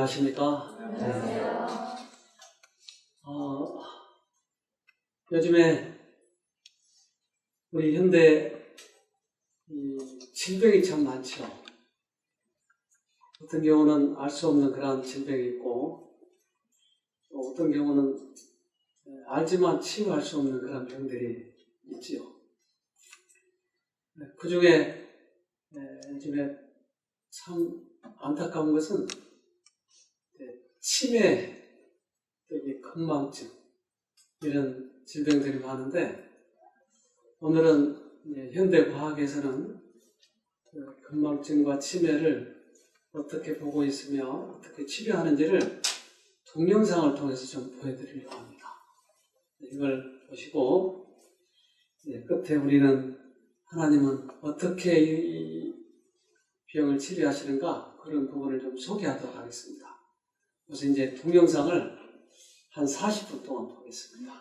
안녕하십니까? 네. 요즘에 우리 현대 질병이 참 많죠. 어떤 경우는 알 수 없는 그런 질병이 있고, 또 어떤 경우는 알지만 치유할 수 없는 그런 병들이 있지요. 그 중에 요즘에 참 안타까운 것은 치매, 건망증 이런 질병들이 많은데, 오늘은 현대 과학에서는 건망증과 치매를 어떻게 보고 있으며 어떻게 치료하는지를 동영상을 통해서 좀 보여드리려고 합니다. 이걸 보시고 끝에 우리는 하나님은 어떻게 이 병을 치료하시는가, 그런 부분을 좀 소개하도록 하겠습니다. 그래서 이제 동영상을 한 40분 동안 보겠습니다.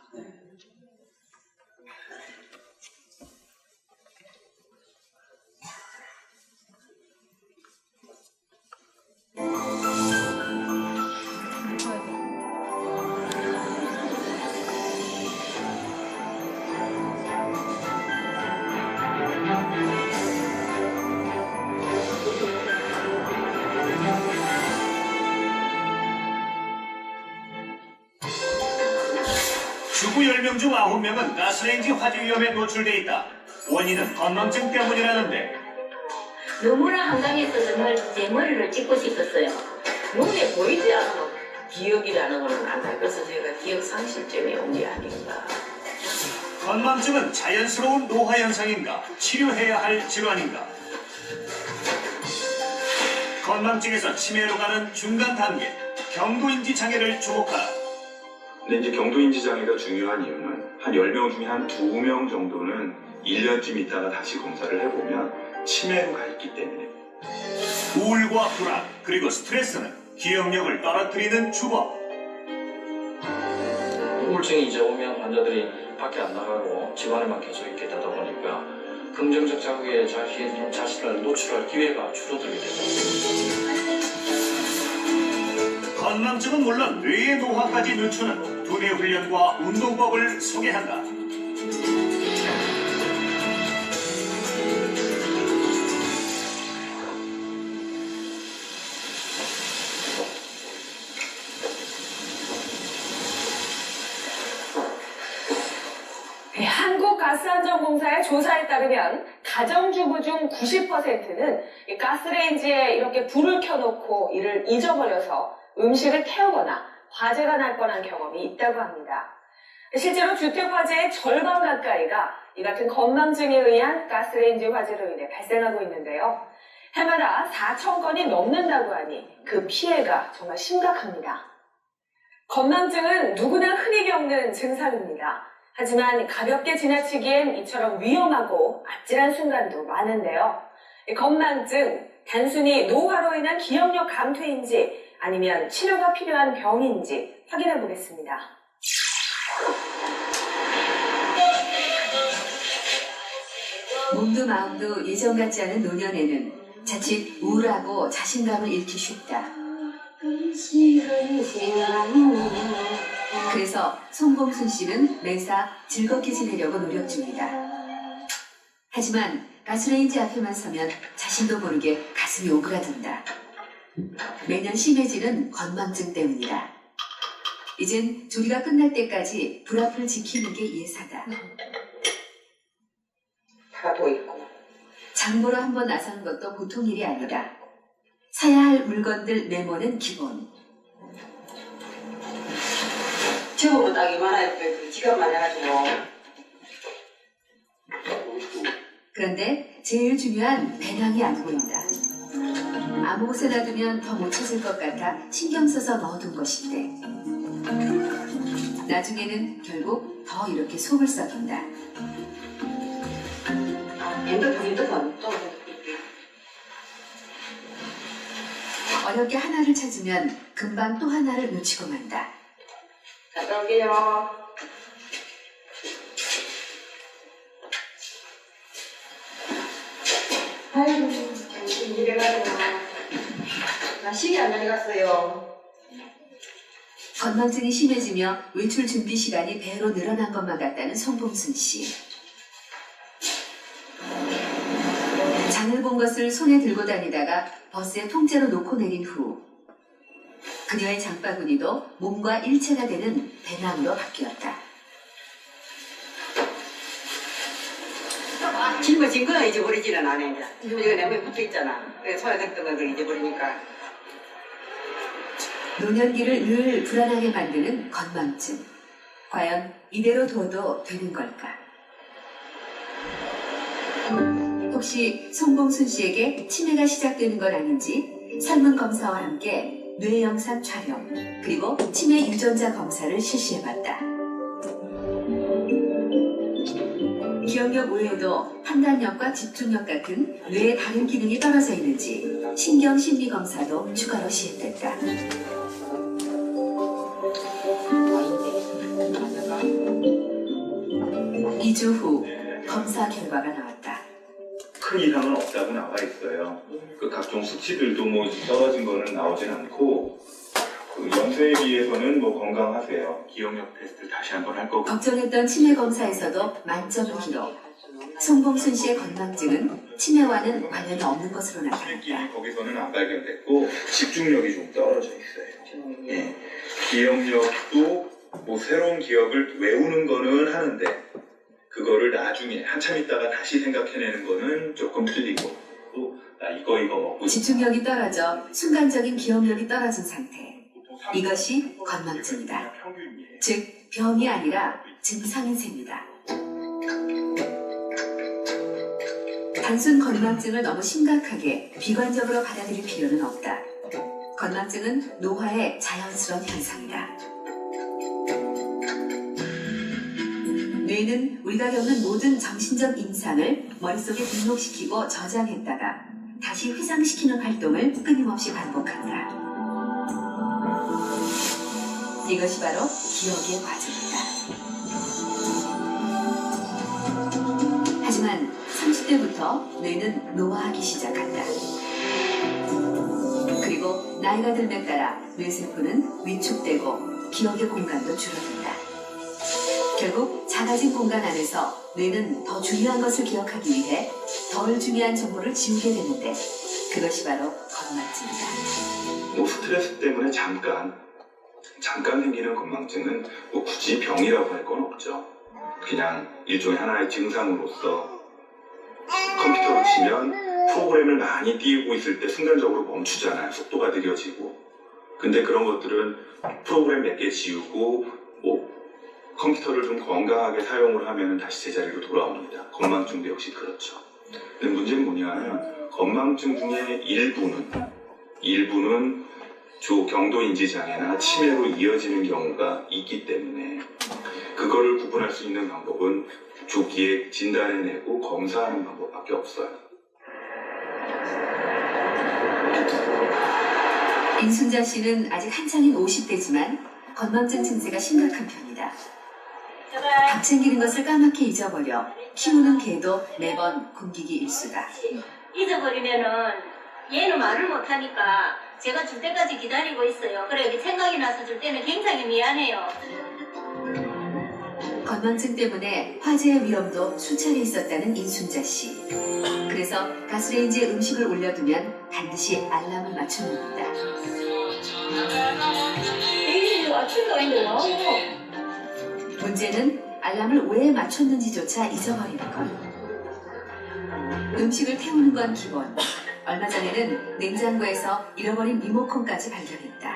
주부 10명 중 9명은 가스레인지 화재 위험에 노출돼 있다. 원인은 건망증 때문이라는데, 너무나 한강에서 정말 제 머리를 찍고 싶었어요. 눈에 보이지 않으면 기억이라는 건 안 날. 그래서 제가 기억 상실증이 온 게 아닌가. 건망증은 자연스러운 노화 현상인가, 치료해야 할 질환인가? 건망증에서 치매로 가는 중간 단계, 경도인지 장애를 주목하라. 근데 이제 경도인지 장애가 중요한 이유는 한 10명 중에 한 2명 정도는 1년쯤 있다가 다시 검사를 해보면 치매로 가 있기 때문에. 우울과 불안, 그리고 스트레스는 기억력을 떨어뜨리는 주범. 우울증이 이제 오면 환자들이 밖에 안 나가고 집안에만 계속 있게 되다 보니까 긍정적 자극에 자신을 노출할 기회가 줄어들게 됩니다. 건망증은 물론 뇌의 노화까지 늦추는 두뇌 훈련과 운동법을 소개한다. 한국가스안전공사의 조사에 따르면 가정주부 중 90%는 가스레인지에 이렇게 불을 켜놓고 이를 잊어버려서 음식을 태우거나 화재가 날 뻔한 경험이 있다고 합니다. 실제로 주택화재의 절반 가까이가 이 같은 건망증에 의한 가스레인지 화재로 인해 발생하고 있는데요. 해마다 4,000건이 넘는다고 하니 그 피해가 정말 심각합니다. 건망증은 누구나 흔히 겪는 증상입니다. 하지만 가볍게 지나치기엔 이처럼 위험하고 아찔한 순간도 많은데요. 건망증, 단순히 노화로 인한 기억력 감퇴인지 아니면 치료가 필요한 병인지 확인해 보겠습니다. 몸도 마음도 예전 같지 않은 노년에는 자칫 우울하고 자신감을 잃기 쉽다. 그래서 송범순 씨는 매사 즐겁게 지내려고 노력 중이다. 하지만 가스레인지 앞에만 서면 자신도 모르게 가슴이 오그라든다. 매년 심해지는 건망증 때문이다. 이젠 조리가 끝날 때까지 불 앞을 지키는 게 예사다. 파도 있고. 장보러 한번 나서는 것도 보통 일이 아니다. 사야 할 물건들 메모는 기본. 제법으로 딱 이만하게 지갑만 해가지고. 그런데 제일 중요한 배낭이 안 보인다. 아무 곳에 놔두면 더 못 찾을 것 같아 신경 써서 넣어둔 것인데 나중에는 결국 더 이렇게 속을 썩인다. 핸드폰 또. 어렵게 하나를 찾으면 금방 또 하나를 놓치고 만다. 갔다 올게요. 아이고, 이래가지고. 나 시계 안 가져갔어요. 건망증이 심해지며 외출 준비 시간이 배로 늘어난 것만 같다는 송봉순 씨. 장을 본 것을 손에 들고 다니다가 버스에 통째로 놓고 내린 후 그녀의 장바구니도 몸과 일체가 되는 배낭으로 바뀌었다. 짊어진 거는 잊어버리지는 않아. 이제 이거 내 몸에 붙어있잖아. 그래서 소외됐던 걸 잊어버리니까. 노년기를 늘 불안하게 만드는 건망증. 과연 이대로 둬도 되는 걸까? 혹시 송봉순 씨에게 치매가 시작되는 건 아닌지 설문 검사와 함께 뇌 영상 촬영 그리고 치매 유전자 검사를 실시해봤다. 기억력 외에도 판단력과 집중력 같은 뇌의 다른 기능이 떨어져 있는지 신경 심리 검사도 추가로 시행됐다. 2주 후 검사 결과가 나왔다. 큰 이상은 없다고 나와 있어요. 그 각종 수치들도 뭐 떨어진 거는 나오진 않고 그 연세에 비해서는 뭐 건강하세요. 기억력 테스트를 다시 한번 할 거고. 걱정했던 치매 검사에서도 만점을 기록. 송봉순 씨의 건망증은 치매와는 관련이 없는 것으로 치매끼리 나타났다. 거기서는 안 발견됐고 집중력이 좀 떨어져 있어요. 예. 기억력도 뭐 새로운 기억을 외우는 거는 하는데 그거를 나중에 한참 있다가 다시 생각해내는 거는 조금 틀리고 또 나 이거 먹고 집중력이 떨어져 순간적인 기억력이 떨어진 상태. 이것이 건망증이다. 평균이에요. 즉 병이 아니라 증상인 셈이다. 단순 건망증을 너무 심각하게 비관적으로 받아들일 필요는 없다. 건망증은 노화의 자연스러운 현상이다. 뇌는 우리가 겪는 모든 정신적 인상을 머릿속에 등록시키고 저장했다가 다시 회상시키는 활동을 끊임없이 반복한다. 이것이 바로 기억의 과정이다. 하지만 30대부터 뇌는 노화하기 시작한다. 그리고 나이가 들에 따라 뇌세포는 위축되고 기억의 공간도 줄어든다. 결국 작아진 공간 안에서 뇌는 더 중요한 것을 기억하기 위해 덜 중요한 정보를 지우게 되는데 그것이 바로 건망증이다. 뭐 스트레스 때문에 잠깐 생기는 건망증은 뭐 굳이 병이라고 할 건 없죠. 그냥 일종의 하나의 증상으로서 컴퓨터로 치면 프로그램을 많이 띄우고 있을 때 순간적으로 멈추잖아요. 속도가 느려지고. 근데 그런 것들은 프로그램 몇 개 지우고 뭐 컴퓨터를 좀 건강하게 사용을 하면 다시 제자리로 돌아옵니다. 건망증도 역시 그렇죠. 근데 문제는 뭐냐면 건망증 중에 일부는 경도인지장애나 치매로 이어지는 경우가 있기 때문에 그거를 구분할 수 있는 방법은 조기에 진단해내고 검사하는 방법밖에 없어요. 인순자 씨는 아직 한창인 50대지만 건망증 증세가 심각한 편이다. 밥 챙기는 것을 까맣게 잊어버려 키우는 개도 매번 굶기기 일수다. 잊어버리면은 얘는 말을 못하니까 제가 줄 때까지 기다리고 있어요. 그래 생각이 나서 줄 때는 굉장히 미안해요. 건망증 때문에 화재의 위험도 수차례 있었다는 인순자 씨. 그래서 가스레인지에 음식을 올려두면 반드시 알람을 맞춰놓는다. 에이 아침도 아닌데 나오고. 문제는 알람을 왜 맞췄는지조차 잊어버리는 것. 음식을 태우는 건 기본. 얼마 전에는 냉장고에서 잃어버린 리모컨까지 발견했다.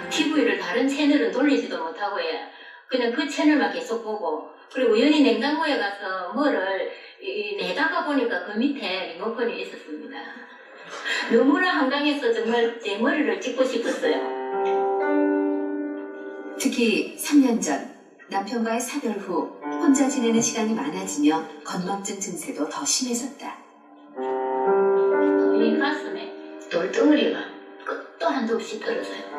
TV를 다른 채널은 돌리지도 못하고 해. 그냥 그 채널만 계속 보고 그리고 우연히 냉장고에 가서 뭐를 내다가 보니까 그 밑에 리모컨이 있었습니다. 너무나 한강해서 정말 제 머리를 찍고 싶었어요. 특히 3년 전 남편과의 사별 후 혼자 지내는 시간이 많아지며 건망증 증세도 더 심해졌다. 이 가슴에 돌덩어리가 끝도 한도 없이 떨어져요.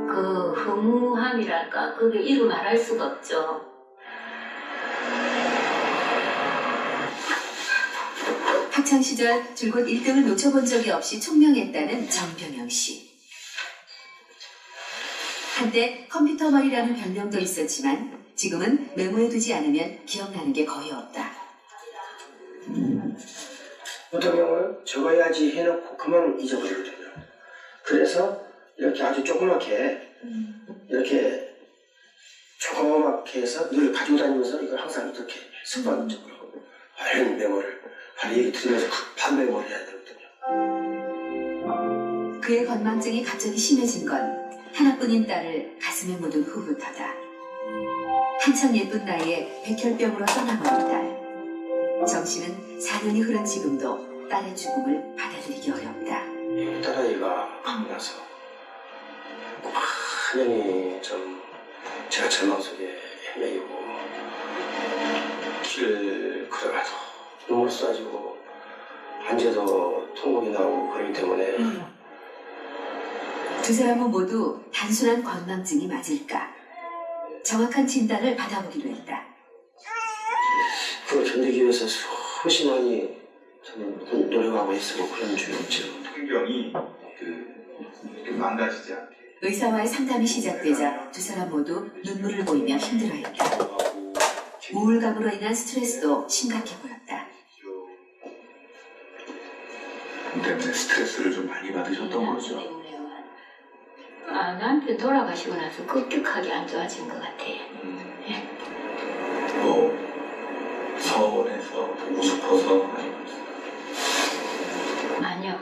그 허무함이랄까 그게 이루 말할 수가 없죠. 학창시절 줄곧 1등을 놓쳐본 적이 없이 총명했다는 정병영 씨. 한때 컴퓨터 머리라는 별명도 있었지만 지금은 메모해두지 않으면 기억나는 게 거의 없다. 어떤 경우는 적어야지 해놓고 그만 잊어버리거든요. 그래서 이렇게 아주 조그맣게 이렇게 조그맣게 해서 늘 가지고 다니면서 이걸 항상 이렇게 습관적으로 얼른 메모를 빨리 얘기 들으면서 급한 메모를 해야 되거든요. 그의 건망증이 갑자기 심해진 건 하나뿐인 딸을 가슴에 묻은 후부터다. 한참 예쁜 나이에 백혈병으로 떠나버린 딸. 정씨는 4년이 흐른 지금도 딸의 죽음을 받아들이기 어렵다. 딸아이가 가고 나서 많이 좀 제가 절망 속에 헤매이고 길을 걸어가도 눈물 쏟아지고 앉아도 통곡이 나오고 그러기 때문에 두 사람은 모두 단순한 건망증이 맞을까? 정확한 진단을 받아보기로 했다. 그걸 견디기 위해서 수없이 많이 저는 노력하고 있었고 그런 중이었죠. 풍경이 망가지지 않게. 의사와의 상담이 시작되자 두 사람 모두 눈물을 보이며 힘들어했다. 우울감으로 인한 스트레스도 심각해 보였다. 때문에 스트레스를 좀 많이 받으셨던 거죠. 남편 돌아가시고 나서 급격하게 안 좋아진 것 같아요. 뭐 서운해서 보고 싶어서 아니요.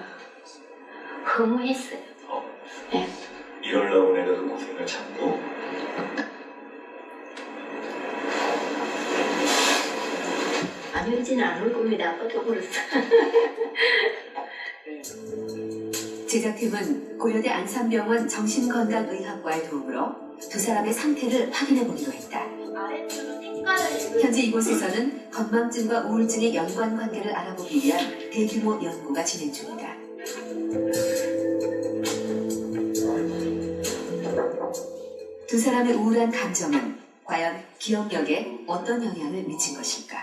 허무했어요. 네. 이러려고 내가 그 고생을 참고 안 울지는 않을 겁니다. 아빠도 그랬어. 제작팀은 고려대 안산병원 정신건강의학과의 도움으로 두 사람의 상태를 확인해 보기로 했다. 현재 이곳에서는 건망증과 우울증의 연관관계를 알아보기 위한 대규모 연구가 진행 중이다. 두 사람의 우울한 감정은 과연 기억력에 어떤 영향을 미친 것일까?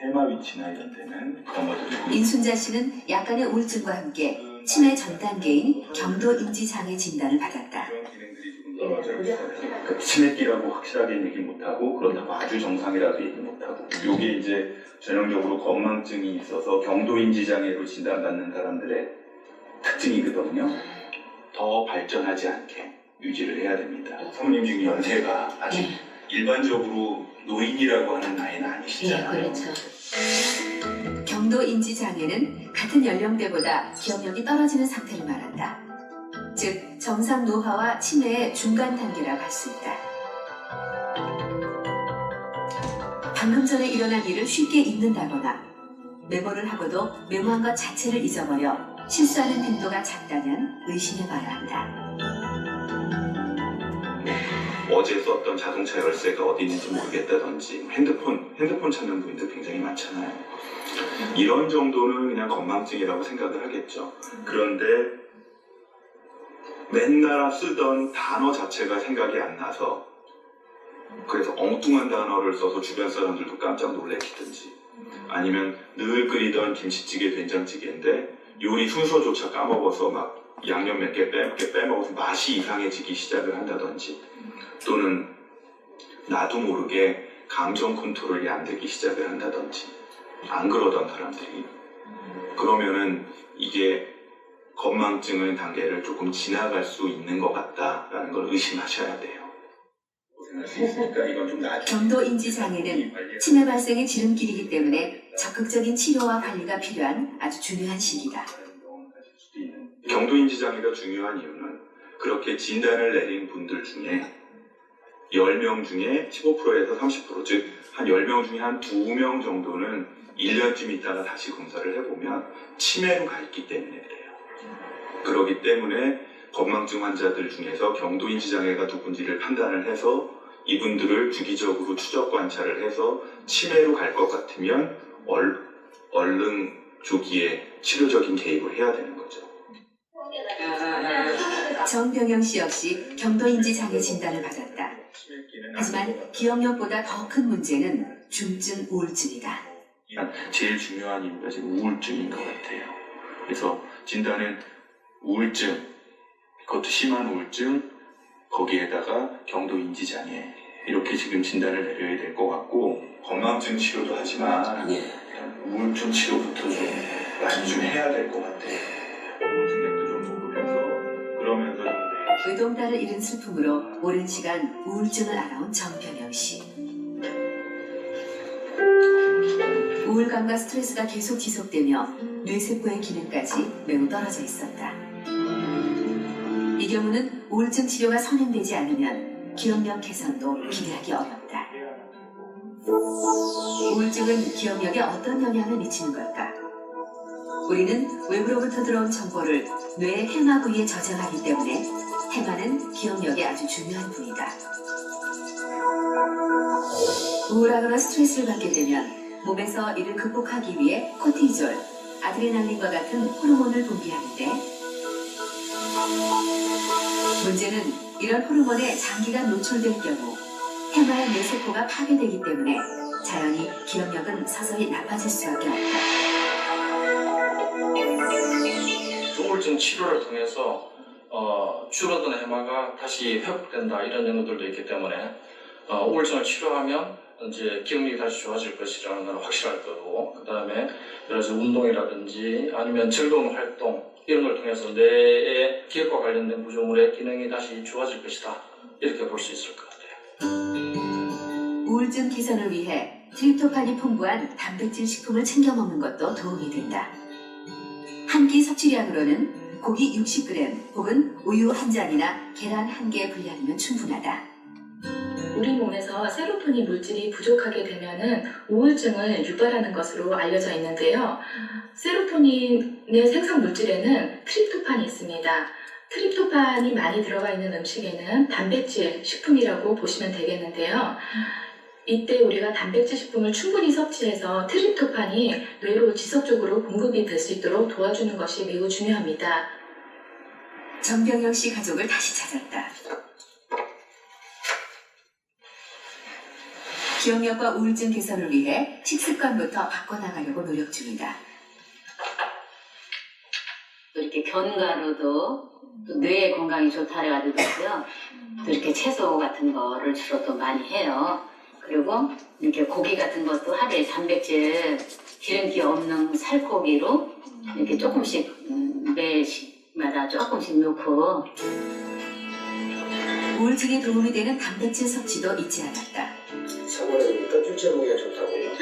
해마 위치나 이런 데는 그런 것들이 인순자 씨는 약간의 우울증과 함께 치매 전 단계인 경도인지장애 진단을 받았다. 기능들이 조금 떨어져 있어요. 그 치매기라고 확실하게 얘기 못하고 그렇다고 아주 정상이라도 얘기 못하고 이게 이제 전형적으로 건망증이 있어서 경도인지장애로 진단받는 사람들의 특징이거든요. 더 발전하지 않게 유지를 해야 됩니다. 사모님 지금 연세가 아직 일반적으로 노인이라고 하는 나이는 아니시잖아요. 네, 그렇죠. 경도인지장애는 같은 연령대보다 기억력이 떨어지는 상태를 말한다. 즉, 정상 노화와 치매의 중간 단계라고 할 수 있다. 방금 전에 일어난 일을 쉽게 잊는다거나 메모를 하고도 메모한 것 자체를 잊어버려 실수하는 빈도가 작다면 의심해봐야 한다. 어제 썼던 자동차 열쇠가 어디 있는지 모르겠다든지 핸드폰 찾는 분들 굉장히 많잖아요. 이런 정도는 그냥 건망증이라고 생각을 하겠죠. 그런데 맨날 쓰던 단어 자체가 생각이 안 나서 그래서 엉뚱한 단어를 써서 주변 사람들도 깜짝 놀래키든지 아니면 늘 끓이던 김치찌개 된장찌개인데 요리 순서조차 까먹어서 막 양념 몇 개 빼먹어서 맛이 이상해지기 시작을 한다든지 또는 나도 모르게 감정 컨트롤이 안 되기 시작을 한다든지 안 그러던 사람들이 그러면은 이게 건망증의 단계를 조금 지나갈 수 있는 것 같다라는 걸 의심하셔야 돼요. 고생할 수 있으니까 이건 좀 나중에. 경도인지장애는 치매 발생의 지름길이기 때문에 적극적인 치료와 관리가 필요한 아주 중요한 시기다. 경도인지장애가 중요한 이유는 그렇게 진단을 내린 분들 중에 10명 중에 15%에서 30%, 즉 한 10명 중에 한 2명 정도는 1년쯤 있다가 다시 검사를 해보면 치매로 가 있기 때문에 그래요. 그렇기 때문에 건망증 환자들 중에서 경도인지장애가 누군지를 판단을 해서 이분들을 주기적으로 추적 관찰을 해서 치매로 갈 것 같으면 얼른 조기에 치료적인 개입을 해야 되는 거죠. 정병영 씨 역시 경도인지장애 진단을 받았다. 하지만 기억력보다 더 큰 문제는 중증 우울증이다. 제일 중요한 이유가 지금 우울증인 것 같아요. 그래서 진단은 우울증, 그것도 심한 우울증, 거기에다가 경도 인지장애 이렇게 지금 진단을 내려야 될 것 같고 건망증 치료도 하지만 우울증 치료부터 좀 많이 좀 해야 될 것 같아. 우울증약도 좀 먹으면서 그러면서 외동딸을 잃은 슬픔으로 오랜 시간 우울증을 앓아온 정병영 씨. 우울감과 스트레스가 계속 지속되며 뇌세포의 기능까지 매우 떨어져 있었다. 이 경우는 우울증 치료가 선행되지 않으면 기억력 개선도 기대하기 어렵다. 우울증은 기억력에 어떤 영향을 미치는 걸까? 우리는 외부로부터 들어온 정보를 뇌의 해마 부위에 저장하기 때문에 해마는 기억력에 아주 중요한 부위다. 우울하거나 스트레스를 받게 되면 몸에서 이를 극복하기 위해 코티졸, 아드레날린과 같은 호르몬을 분비하는데 문제는 이런 호르몬에 장기간 노출될 경우 해마의 뇌세포가 파괴되기 때문에 자연히 기억력은 서서히 나빠질 수밖에 없다. 우울증 치료를 통해서 줄어든 해마가 다시 회복된다 이런 연구들도 있기 때문에 우울증을 치료하면 이제 기억력이 다시 좋아질 것이라는 건 확실할 거고, 그 다음에 여러 가지 운동이라든지 아니면 즐거운 활동 이런 걸 통해서 뇌의 기억과 관련된 구조물의 기능이 다시 좋아질 것이다 이렇게 볼 수 있을 것 같아요. 우울증 개선을 위해 트립토판이 풍부한 단백질 식품을 챙겨 먹는 것도 도움이 된다. 한 끼 섭취량으로는 고기 60g 혹은 우유 한 잔이나 계란 1개 분량이면 충분하다. 우리 몸에서 세로토닌 물질이 부족하게 되면은 우울증을 유발하는 것으로 알려져 있는데요. 세로토닌의 생성 물질에는 트립토판이 있습니다. 트립토판이 많이 들어가 있는 음식에는 단백질 식품이라고 보시면 되겠는데요. 이때 우리가 단백질 식품을 충분히 섭취해서 트립토판이 뇌로 지속적으로 공급이 될 수 있도록 도와주는 것이 매우 중요합니다. 정병영 씨 가족을 다시 찾았다. 기억력과 우울증 개선을 위해 식습관부터 바꿔나가려고 노력 중이다. 이렇게 견과류도 또 뇌 건강이 좋다 그래가지고요. 또 이렇게 채소 같은 거를 주로 또 많이 해요. 그리고 이렇게 고기 같은 것도 하루에 단백질, 기름기 없는 살코기로 이렇게 조금씩 매일마다 조금씩 넣고. 우울증에 도움이 되는 단백질 섭취도 잊지 않았다. 사모님이니까 둘째 먹기가 좋다고요.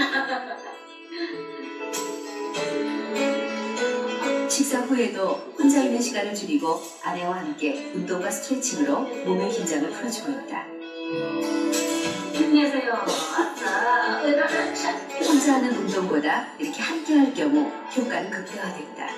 식사 후에도 혼자 있는 시간을 줄이고 아내와 함께 운동과 스트레칭으로 몸의 긴장을 풀어주고 있다. 힘내세요. 아싸. 혼자 하는 운동보다 이렇게 함께 할 경우 효과는 극대화된다.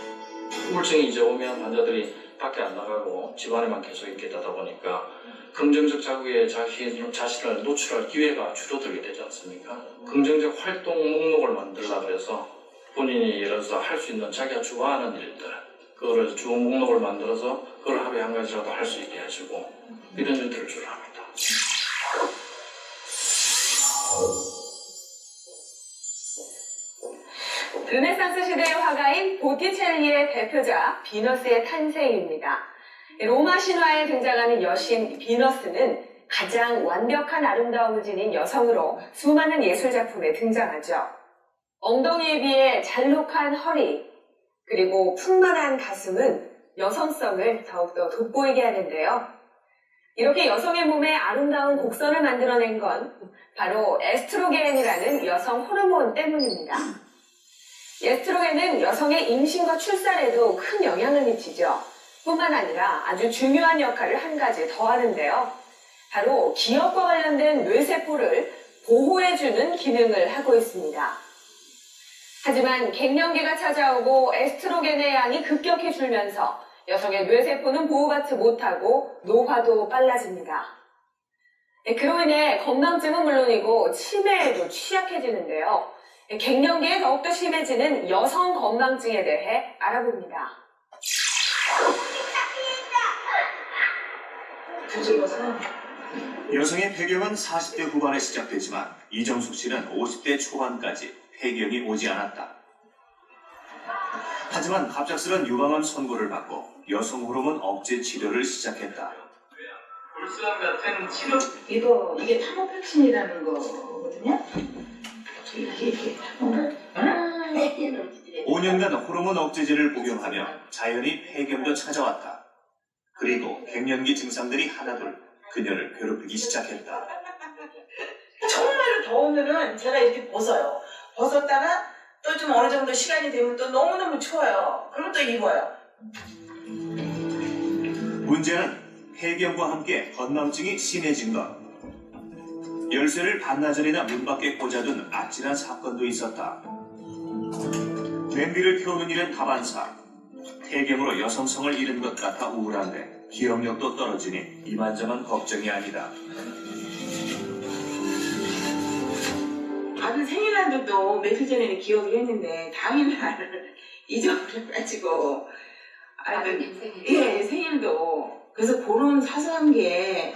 우울증이 이제 오면 환자들이 밖에 안 나가고 집안에만 계속 있게 되다 보니까 긍정적 자극에 자신을 노출할 기회가 줄어들게 되지 않습니까? 긍정적 활동 목록을 만들라 그래서 본인이 예를 들어서 할 수 있는 자기가 좋아하는 일들, 그거를 주 목록을 만들어서 그걸 하루에 한 가지라도 할 수 있게 해주고 이런 일들을 주로 합니다. 르네상스 시대의 화가인 보티첼리의 대표작 비너스의 탄생입니다. 로마 신화에 등장하는 여신 비너스는 가장 완벽한 아름다움을 지닌 여성으로 수많은 예술작품에 등장하죠. 엉덩이에 비해 잘록한 허리, 그리고 풍만한 가슴은 여성성을 더욱더 돋보이게 하는데요. 이렇게 여성의 몸에 아름다운 곡선을 만들어낸 건 바로 에스트로겐이라는 여성 호르몬 때문입니다. 에스트로겐은 여성의 임신과 출산에도 큰 영향을 미치죠. 뿐만 아니라 아주 중요한 역할을 한 가지 더 하는데요. 바로 기억과 관련된 뇌세포를 보호해주는 기능을 하고 있습니다. 하지만 갱년기가 찾아오고 에스트로겐의 양이 급격히 줄면서 여성의 뇌세포는 보호받지 못하고 노화도 빨라집니다. 그로 인해 건망증은 물론이고 치매에도 취약해지는데요. 갱년기에 더욱더 심해지는 여성 건망증에 대해 알아봅니다. 여성의 폐경은 40대 후반에 시작되지만 이정숙 씨는 50대 초반까지 폐경이 오지 않았다. 하지만 갑작스런 유방암 선고를 받고 여성 호르몬 억제 치료를 시작했다. 수감 같은 치료 이게 타모팩신이라는 거거든요. 이게 타모. 5년간 호르몬 억제제를 복용하며 자연히 폐경도 찾아왔다. 그리고 갱년기 증상들이 하나둘 그녀를 괴롭히기 시작했다. 정말로 더우면은 제가 이렇게 벗어요. 벗었다가 또 좀 어느 정도 시간이 되면 또 너무너무 추워요. 그럼 또 입어요. 문제는 폐경과 함께 건망증이 심해진 것. 열쇠를 반나절이나 문 밖에 꽂아둔 아찔한 사건도 있었다. 냄비를 태우는 일은 다반사. 폐경으로 여성성을 잃은 것 같아 우울한데 기억력도 떨어지니 이만저만 걱정이 아니다. 아들 생일날도 며칠 전에는 기억을 했는데 당일날 잊어버려가지고 예, 생일도. 그래서 그런 사소한 게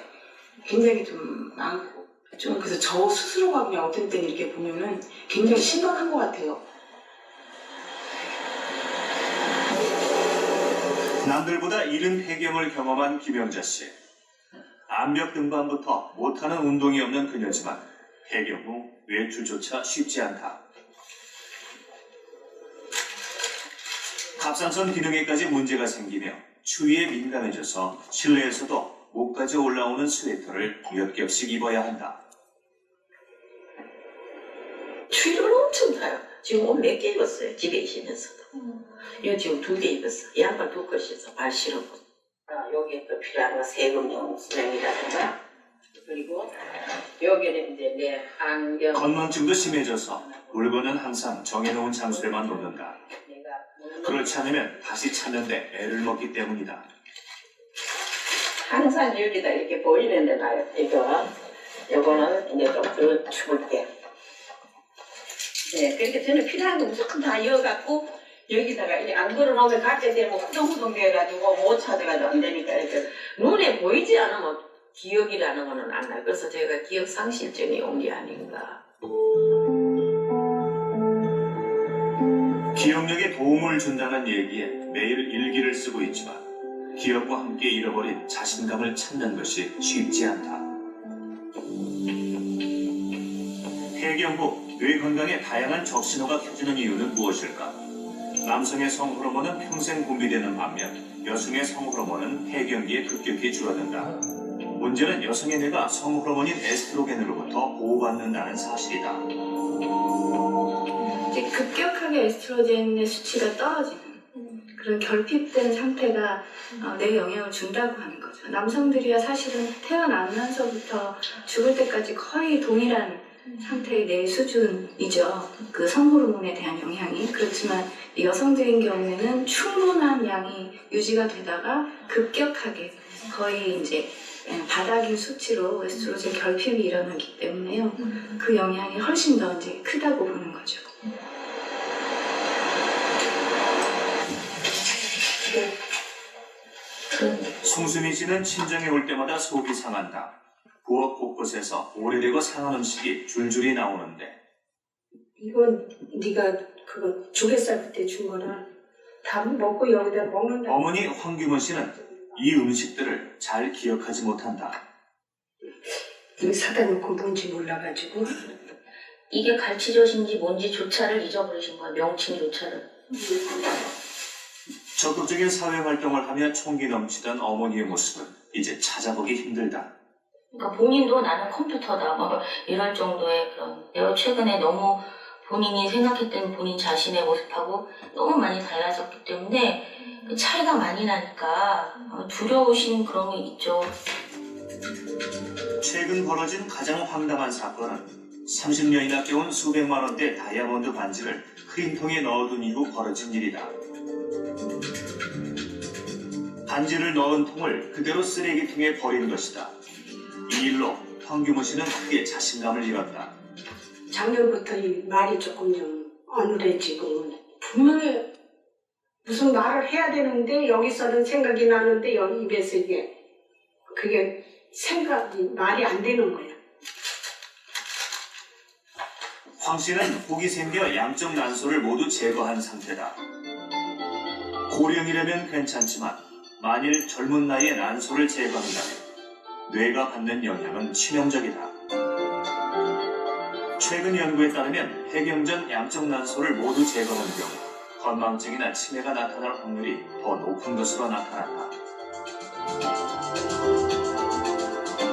굉장히 좀 많고 좀 그래서 저 스스로가 그냥 어떤 때는 이렇게 보면은 굉장히 심각한 것 같아요. 남들보다 이른 폐경을 경험한 김영자 씨. 암벽 등반부터 못하는 운동이 없는 그녀지만 폐경 후 외출조차 쉽지 않다. 갑상선 기능에까지 문제가 생기며 추위에 민감해져서 실내에서도 목까지 올라오는 스웨터를 몇 겹씩 입어야 한다. 추위를 엄청 타요. 지금 옷 몇 개 입었어요. 집에 있으면서도. 이거 지금 2개 입었어. 양말 2컷 신어서 발 시렵고. 여기에 또 필요한 거 세금용 수량이라든가. 그리고 여기는 이제 내 안경. 건망증도 심해져서 물건은 항상 정해놓은 장소에만 놓는다. 그렇지 않으면 다시 찾는데 애를 먹기 때문이다. 항상 여기다 이렇게 보이는데 놔요. 이거는 이제 좀 더 추울 때. 네, 그렇게 저는 필요한 거 무조건 다 이어갖고 여기다가 이제 안 걸어놓으면 가짜 되면 후동후동 돼가지고 못 찾아가지고 안 되니까 이렇게 눈에 보이지 않으면 기억이라는 거는 안 나요. 그래서 제가 기억 상실증이 온 게 아닌가. 기억력에 도움을 준다는 얘기에 매일 일기를 쓰고 있지만 기억과 함께 잃어버린 자신감을 찾는 것이 쉽지 않다. 폐경 후 뇌 건강에 다양한 적신호가 켜지는 이유는 무엇일까? 남성의 성호르몬은 평생 분비되는 반면 여성의 성호르몬은 폐경기에 급격히 줄어든다. 문제는 여성의 뇌가 성호르몬인 에스트로겐으로부터 보호받는다는 사실이다. 이제 급격하게 에스트로겐의 수치가 떨어지는 그런 결핍된 상태가 뇌에 영향을 준다고 하는 거죠. 남성들이야 사실은 태어나면서부터 죽을 때까지 거의 동일한 상태의 뇌 수준이죠. 그 성호르몬에 대한 영향이. 그렇지만 여성들인 경우에는 충분한 양이 유지가 되다가 급격하게 거의 이제 바닥인 수치로 에스트로겐 결핍이 일어나기 때문에요. 그 영향이 훨씬 더 이제 크다고 보는 거죠. 송수미 씨는 친정에 올 때마다 속이 상한다. 부엌 곳곳에서 오래되고 상한 음식이 줄줄이 나오는데 이건 네가 그거 조개살 그때 준 거라 다 먹고 여기다 먹는다. 어머니 황규문 씨는 이 음식들을 잘 기억하지 못한다. 이거 사다 놓고 뭔지 몰라가지고. 이게 갈치젓인지 뭔지조차를 잊어버리신 거야. 명칭조차를. 적극적인 사회활동을 하며 총기 넘치던 어머니의 모습은 이제 찾아보기 힘들다. 그러니까 본인도 나는 컴퓨터다 뭐 이럴 정도의 그런. 내가 최근에 너무 본인이 생각했던 본인 자신의 모습하고 너무 많이 달라졌기 때문에 차이가 많이 나니까 두려우신 그런 게 있죠. 최근 벌어진 가장 황당한 사건은 30년이나 깨운 수백만 원대 다이아몬드 반지를 크림통에 넣어둔 이후 벌어진 일이다. 반지를 넣은 통을 그대로 쓰레기통에 버린 것이다. 이 일로 황규모 씨는 크게 자신감을 잃었다. 작년부터 이 말이 조금 좀 어눌해지고 분명히 무슨 말을 해야 되는데 여기서는 생각이 나는데 여기 입에서 그게 생각이 말이 안 되는 거야. 황 씨는 복이 생겨 양쪽 난소를 모두 제거한 상태다. 고령이라면 괜찮지만 만일 젊은 나이에 난소를 제거한다면 뇌가 받는 영향은 치명적이다. 최근 연구에 따르면 폐경전 양적 난소를 모두 제거한 경우 건망증이나 치매가 나타날 확률이 더 높은 것으로 나타났다.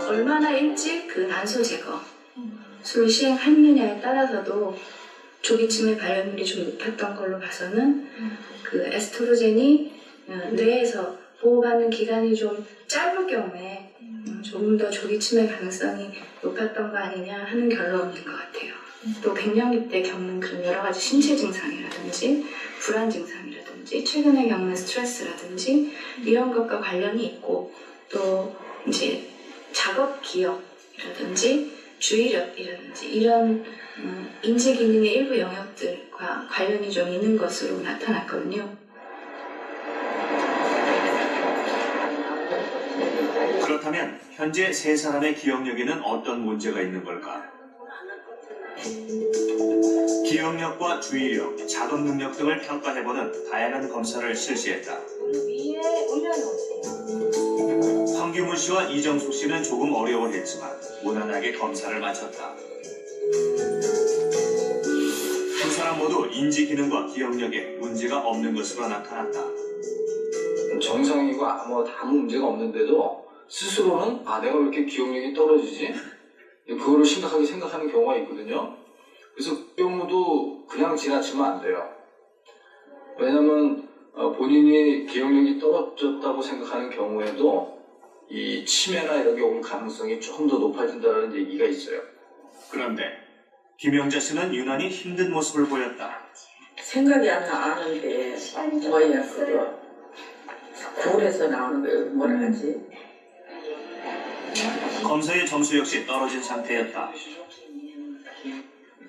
얼마나 일찍 그 난소 제거를 시행했느냐에 따라서도 조기 치매 발현율이 좀 높았던 걸로 봐서는 그 에스트로겐이 뇌에서 보호받는 기간이 좀 짧을 경우에 조금 더 조기 치매 가능성이 높았던 거 아니냐 하는 결론인 것 같아요. 또 갱년기 때 겪는 그런 여러 가지 신체 증상이라든지 불안 증상이라든지 최근에 겪는 스트레스라든지 이런 것과 관련이 있고 또 이제 작업 기억이라든지 주의력이라든지 이런 인지 기능의 일부 영역들과 관련이 좀 있는 것으로 나타났거든요. 그렇다면 현재 세 사람의 기억력에는 어떤 문제가 있는 걸까? 기억력과 주의력, 작업 능력 등을 평가해보는 다양한 검사를 실시했다. 위에 올려놓으세요. 황규문 씨와 이정숙 씨는 조금 어려워했지만 무난하게 검사를 마쳤다. 두 사람 모두 인지 기능과 기억력에 문제가 없는 것으로 나타났다. 정상이고 아무 문제가 없는데도 스스로는 내가 왜 이렇게 기억력이 떨어지지? 그거를 심각하게 생각하는 경우가 있거든요. 그래서 그 경우도 그냥 지나치면 안 돼요. 왜냐면 본인이 기억력이 떨어졌다고 생각하는 경우에도 이 치매나 이런 게 올 가능성이 조금 더 높아진다는 얘기가 있어요. 그런데 김영자 씨는 유난히 힘든 모습을 보였다. 생각이 안 나는데 뭐야 그거 굴에서 나오는 게 뭐라 하지? 검사의 점수 역시 떨어진 상태였다.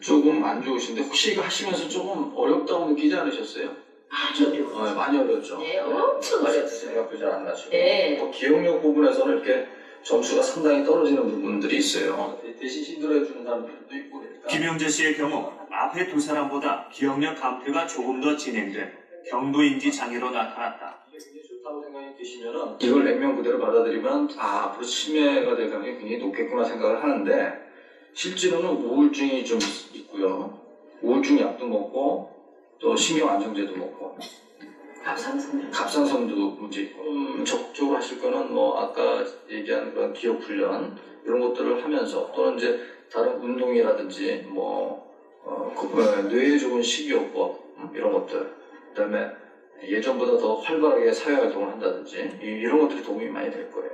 조금 안 좋으신데 혹시 이거 하시면서 조금 어렵다고 느끼지 않으셨어요? 아주 어려워. 많이 어렵죠? 네, 엄청 어렵어요. 생각도 잘 안 나시고. 네. 또 기억력 부분에서는 이렇게 점수가 상당히 떨어지는 부분들이 있어요. 대신 힘들어해주는 사람들도 있고 그러니까. 김영자 씨의 경우 앞에 두 사람보다 기억력 감퇴가 조금 더 진행된 경도인지 장애로 나타났다. 좋다고 생각이 드시면은 이걸 냉면 그대로 받아들이면 앞으로 치매가 될 가능성이 굉장히 높겠구나 생각을 하는데 실제로는 우울증이 좀 있고요. 우울증 약도 먹고 또 신경 안정제도 먹고 갑상선도 문제 있고 적극적으로 하실 거는 뭐 아까 얘기한 그런 기억 훈련 이런 것들을 하면서 또는 이제 다른 운동이라든지 뇌에 좋은 식이요법 이런 것들 그다음에 예전보다 더 활발하게 사회활동을 한다든지 이런 것들이 도움이 많이 될 거예요.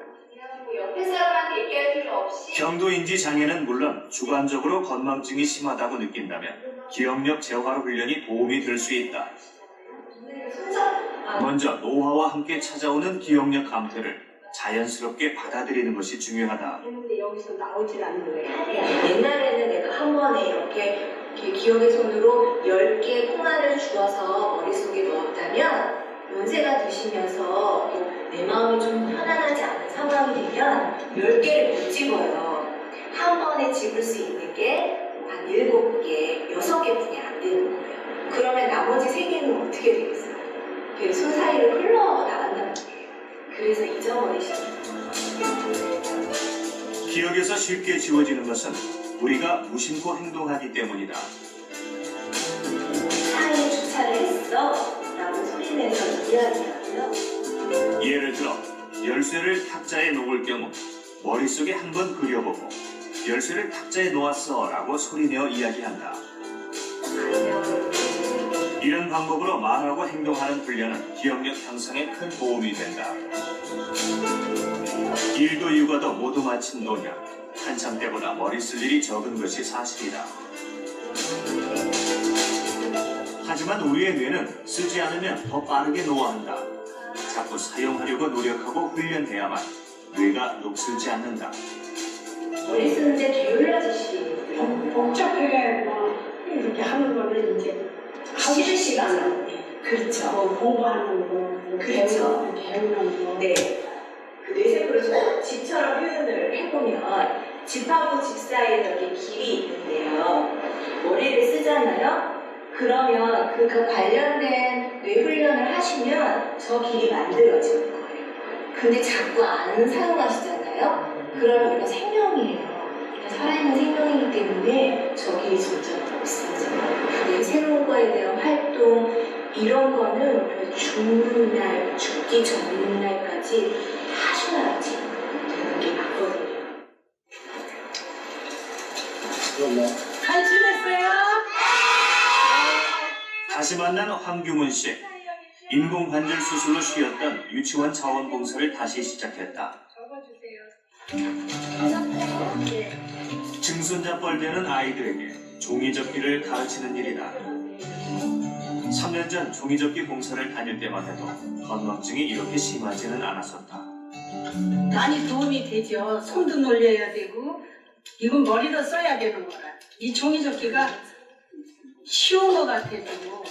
옆에 사람한테 얘기할 필요 없이 경도인지 장애는 물론 주관적으로 건망증이 심하다고 느낀다면 기억력 재활 훈련이 도움이 될 수 있다. 먼저 노화와 함께 찾아오는 기억력 감퇴를 자연스럽게 받아들이는 것이 중요하다. 근데 여기서 나오질 않는 거예요. 옛날에는 내가 한 번에 이렇게 기억의 손으로 10개 콩알을 주어서 머릿속에 넣었다면 연세가 드시면서 내 마음이 좀 편안하지 않은 상황이 되면 10개를 못 집어요. 한 번에 집을 수 있는 게 한 7개, 6개뿐이 안 되는 거예요. 그러면 나머지 3개는 어떻게 되겠어요? 손 사이로 흘러나간다는 거예요. 그래서 잊어버리시는 거예요. 기억에서 쉽게 지워지는 것은 우리가 무심코 행동하기 때문이다. 차에 주차를 했어 라고 소리내서 이야기하고요. 예를 들어 열쇠를 탁자에 놓을 경우 머릿속에 한번 그려보고 열쇠를 탁자에 놓았어 라고 소리내어 이야기한다. 이런 방법으로 말하고 행동하는 훈련은 기억력 향상에 큰 도움이 된다. 일도 육아도 모두 마친 노년, 한참 때보다 머리 쓸 일이 적은 것이 사실이다. 하지만 우리의 뇌는 쓰지 않으면 더 빠르게 노화한다. 자꾸 사용하려고 노력하고 훈련해야만 뇌가 녹슬지 않는다. 머리 쓰는데 게을러지시는 복잡해 이렇게 하는 거는 이제 싫으시잖아요. 그렇죠. 공부하는 거, 그렇죠. 배우는 거. 네. 그 뇌세포를 집처럼 표현을 해보면 집하고 집 사이에 이렇게 길이 있는데요. 머리를 쓰잖아요. 그러면 그 관련된 뇌 훈련을 하시면 저 길이 만들어지는 거예요. 근데 자꾸 안 사용하시잖아요. 그러면 우리가 생명이에요. 살아있는 생명이기 때문에 저기 점점 없어져요. 내 새로운 거에 대한 활동 이런 거는 우리가 죽는 날, 죽기 전 날까지 하셔야지 되는 게 맞거든요. 잘 지냈어요? 다시 만난 황규문 씨. 인공관절 수술로 쉬었던 유치원 자원봉사를 다시 시작했다. 증손자뻘 되는 아이들에게 종이접기를 가르치는 일이다. 3년 전 종이접기 봉사를 다닐 때만 해도 건망증이 이렇게 심하지는 않았었다. 많이 도움이 되죠. 손도 놀려야 되고 이건 머리로 써야 되는 거라. 이 종이접기가 쉬운 것 같아도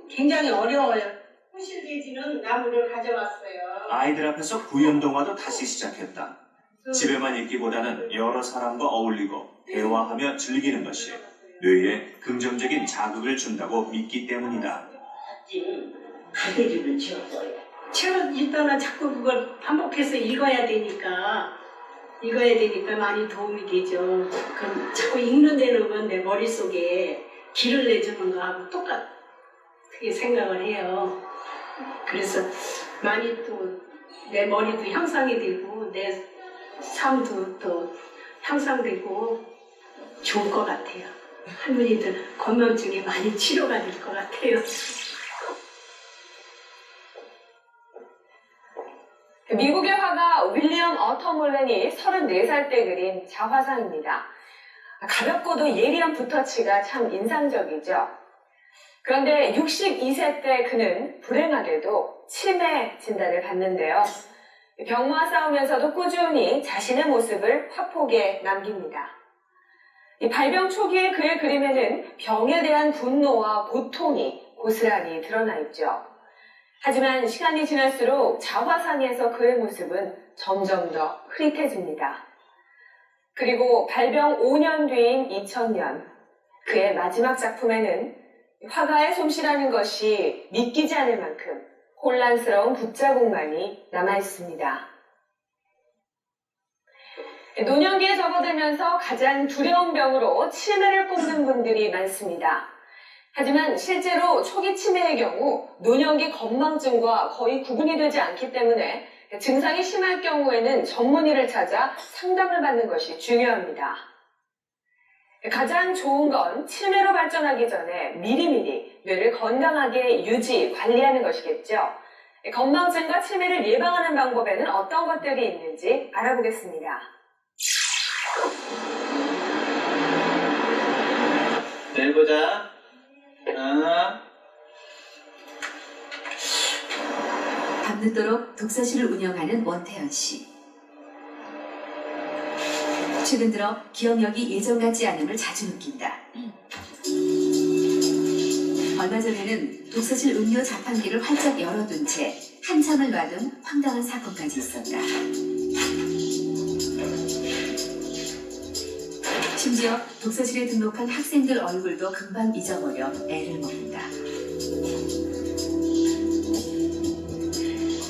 굉장히 어려워요. 호실돼지는 나무를 가져왔어요. 아이들 앞에서 구연동화도 다시 시작했다. 집에만 있기보다는 여러 사람과 어울리고 대화하며 즐기는 것이 뇌에 긍정적인 자극을 준다고 믿기 때문이다. 가대집을 지었어요. 책을 읽다가 자꾸 그걸 반복해서 읽어야 되니까 많이 도움이 되죠. 그럼 자꾸 읽는 데는 건 내 머릿속에 길을 내주는 거하고 똑같게 생각을 해요. 그래서 많이 또 내 머리도 향상이 되고 내 삶도 또 향상되고 좋을 것 같아요. 할머니들 건망증이 많이 치료가 될 것 같아요. 미국의 화가 윌리엄 어터몰렌이 34살 때 그린 자화상입니다. 가볍고도 예리한 붓터치가 참 인상적이죠. 그런데 62세 때 그는 불행하게도 치매 진단을 받는데요. 병마와 싸우면서도 꾸준히 자신의 모습을 화폭에 남깁니다. 이 발병 초기의 그의 그림에는 병에 대한 분노와 고통이 고스란히 드러나 있죠. 하지만 시간이 지날수록 자화상에서 그의 모습은 점점 더 흐릿해집니다. 그리고 발병 5년 뒤인 2000년, 그의 마지막 작품에는 화가의 솜씨라는 것이 믿기지 않을 만큼 혼란스러운 붓자국만이 남아있습니다. 노년기에 접어들면서 가장 두려운 병으로 치매를 꼽는 분들이 많습니다. 하지만 실제로 초기 치매의 경우 노년기 건망증과 거의 구분이 되지 않기 때문에 증상이 심할 경우에는 전문의를 찾아 상담을 받는 것이 중요합니다. 가장 좋은 건 치매로 발전하기 전에 미리미리 뇌를 건강하게 유지, 관리하는 것이겠죠. 건망증과 치매를 예방하는 방법에는 어떤 것들이 있는지 알아보겠습니다. 내일 보자. 밤늦도록 독서실을 운영하는 원태현 씨. 최근 들어 기억력이 예전 같지 않음을 자주 느낀다. 얼마 전에는 독서실 음료 자판기를 활짝 열어둔 채 한참을 놔둔 황당한 사건까지 있었다. 심지어 독서실에 등록한 학생들 얼굴도 금방 잊어버려 애를 먹는다.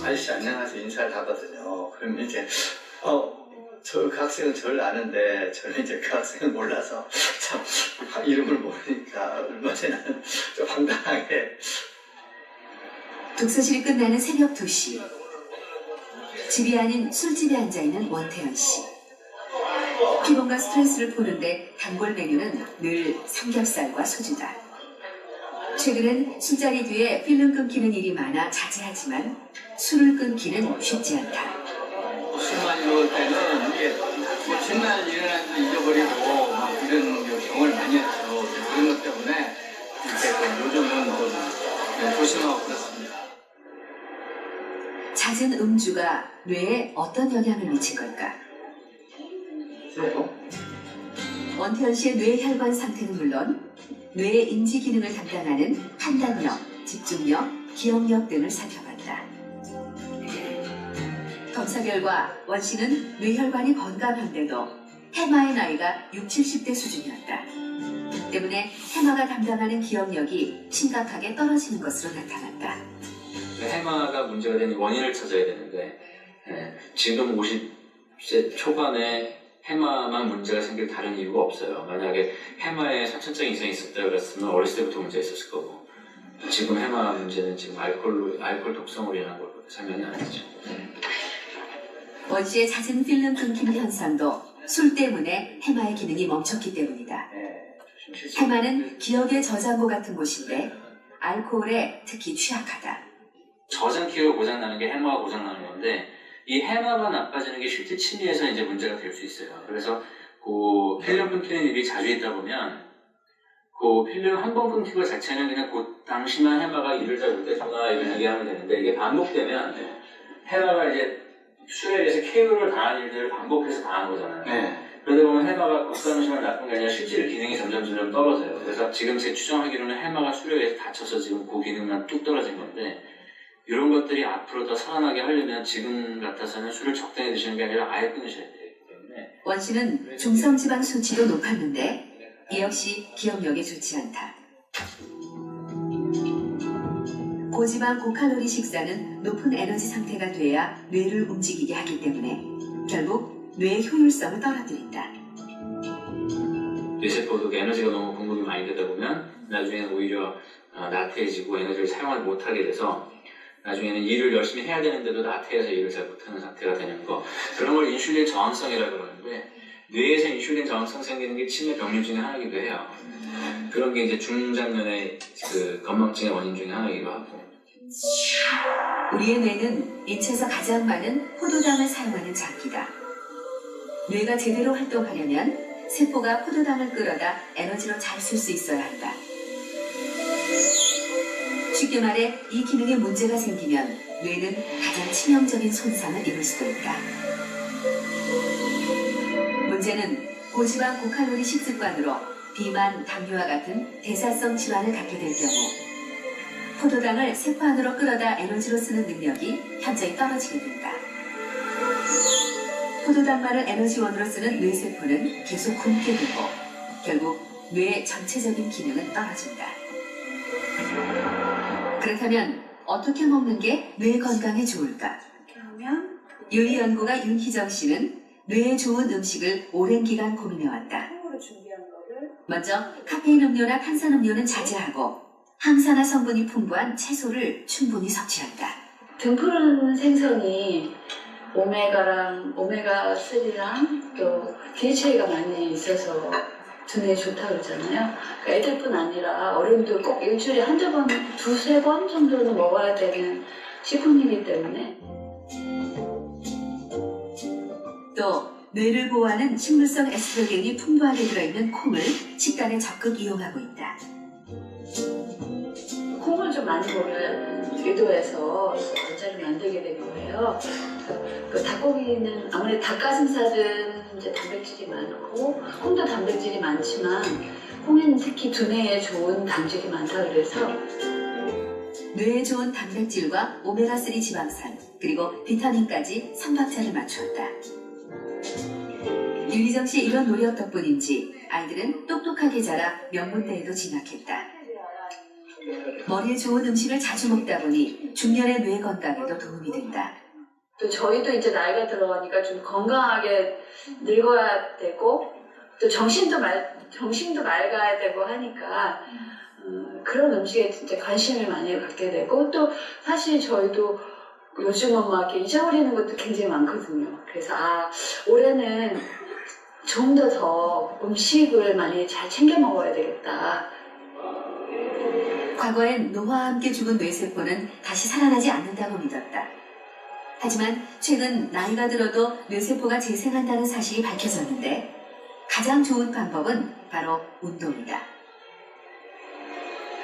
아저씨 안녕하세요 인사를 하거든요. 그럼 이제 저 그 학생은 저를 아는데 저는 이제 그 학생을 몰라서 참 이름을 모르니까 얼마 전에는 좀 황당하게. 독서실이 끝나는 새벽 2시. 집이 아닌 술집에 앉아있는 원태현 씨. 피곤과 스트레스를 푸는데 단골 메뉴는 늘 삼겹살과 소주다. 최근엔 술자리 뒤에 필름 끊기는 일이 많아 자제하지만 술을 끊기는 쉽지 않다. 술만 먹을 때는 이게 뭐 전날 일어난 일 잊어버리고 막 이런 경험을 많이 했죠. 그런 것 때문에 이렇게 요즘은 좀 조심하고 그렇습니다. 잦은 음주가 뇌에 어떤 영향을 미친 걸까? 원태현 씨의 뇌혈관 상태는 물론 뇌의 인지 기능을 담당하는 판단력, 집중력, 기억력 등을 살펴봤다. 검사 결과 원 씨는 뇌혈관이 건강한데도 해마의 나이가 60, 70대 수준이었다. 때문에 해마가 담당하는 기억력이 심각하게 떨어지는 것으로 나타났다. 해마가 문제가 되는 원인을 찾아야 되는데 지금 50세 초반에 해마만 문제가 생길 다른 이유가 없어요. 만약에 해마에 선천증 이상이 있었다 그랬으면 어렸을 때부터 문제가 있었을 거고, 지금 해마 문제는 지금 알코올 독성으로 인한 걸로 설명이 안 되죠. 원 씨의 잦은 필름 끊김 현상도 술 때문에 해마의 기능이 멈췄기 때문이다. 해마는 기억의 저장고 같은 곳인데 알코올에 특히 취약하다. 저장 기호가 고장나는 게 해마가 고장나는 건데, 이 해마가 나빠지는 게 실제 치매에서 이제 문제가 될 수 있어요. 그래서 그 필름 끊기는 일이 자주 있다 보면 그 필름 한 번 끊긴 것 자체는 그냥 그 당시만 해마가 일을 잘 못해주나 이런 얘기하면 되는데, 이게 반복되면 해마가 이제 술에 의해서 KO를 당한 일들을 반복해서 당한 거잖아요. 그러다 보면 해마가 그 당시만 나쁜 게 아니라 실제 기능이 점점 떨어져요. 그래서 지금 제 추정하기로는 해마가 술에 의해서 다쳐서 지금 그 기능만 뚝 떨어진 건데, 이런 것들이 앞으로 더 살아나게 하려면 지금 같아서는 술을 적당히 드시는 게 아니라 아예 끊으셔야 되기 때문에. 원 씨는 중성지방 수치도 높았는데 이 역시 기억력에 좋지 않다. 고지방 고칼로리 식사는 높은 에너지 상태가 돼야 뇌를 움직이게 하기 때문에 결국 뇌의 효율성을 떨어뜨린다. 뇌세포도 에너지가 너무 공급이 많이 되다 보면 나중에는 오히려 나태해지고 에너지를 사용을 못하게 돼서 나중에는 일을 열심히 해야 되는데도 나태해서 일을 잘 못하는 상태가 되는 거, 그런 걸 인슐린 저항성이라고 그러는데, 뇌에서 인슐린 저항성 생기는 게 치매 병리 중에 하나이기도 해요. 그런 게 이제 중장년의 그 건망증의 원인 중에 하나이기도 하고. 우리의 뇌는 인체에서 가장 많은 포도당을 사용하는 장기다. 뇌가 제대로 활동하려면 세포가 포도당을 끌어다 에너지로 잘 쓸 수 있어야 한다. 쉽게 말해 이 기능에 문제가 생기면 뇌는 가장 치명적인 손상을 입을 수도 있다. 문제는 고지방 고칼로리 식습관으로 비만, 당뇨와 같은 대사성 질환을 갖게 될 경우 포도당을 세포 안으로 끌어다 에너지로 쓰는 능력이 현저히 떨어지게 된다. 포도당만을 에너지원으로 쓰는 뇌세포는 계속 굶게 되고 결국 뇌의 전체적인 기능은 떨어진다. 그렇다면 어떻게 먹는 게 뇌 건강에 좋을까? 요리 연구가 윤희정 씨는 뇌에 좋은 음식을 오랜 기간 고민해왔다. 먼저 카페인 음료나 탄산음료는 자제하고 항산화 성분이 풍부한 채소를 충분히 섭취한다. 등푸른 생선이 오메가3랑 또 DHA가 많이 있어서 두뇌에 좋다고 그러잖아요. 그러니까 애들뿐 아니라 어른도 꼭 일주일에 한두 번, 두세 번 정도는 먹어야 되는 식품이기 때문에. 또 뇌를 보호하는 식물성 에스트로겐이 풍부하게 들어있는 콩을 식단에 적극 이용하고 있다. 콩을 좀 많이 먹을 유도해서 전자를 만들게 된 거예요. 그 닭고기는 아무래도 닭가슴살은 이제 단백질이 많고 콩도 단백질이 많지만 콩에는 특히 두뇌에 좋은 당질이 많다 그래서 뇌에 좋은 단백질과 오메가3 지방산 그리고 비타민까지 3박자를 맞추었다. 윤희정 씨의 이런 노력 덕분인지 아이들은 똑똑하게 자라 명문대에도 진학했다. 머리에 좋은 음식을 자주 먹다 보니 중년의 뇌 건강에도 도움이 된다. 또 저희도 이제 나이가 들어가니까 좀 건강하게 늙어야 되고 또 정신도 맑아야 되고 하니까 그런 음식에 진짜 관심을 많이 갖게 되고 또 사실 저희도 요즘은 막 이렇게 잊어버리는 것도 굉장히 많거든요. 그래서 올해는 좀 더 음식을 많이 잘 챙겨 먹어야 되겠다. 과거엔 노화와 함께 죽은 뇌세포는 다시 살아나지 않는다고 믿었다. 하지만 최근 나이가 들어도 뇌세포가 재생한다는 사실이 밝혀졌는데 가장 좋은 방법은 바로 운동이다.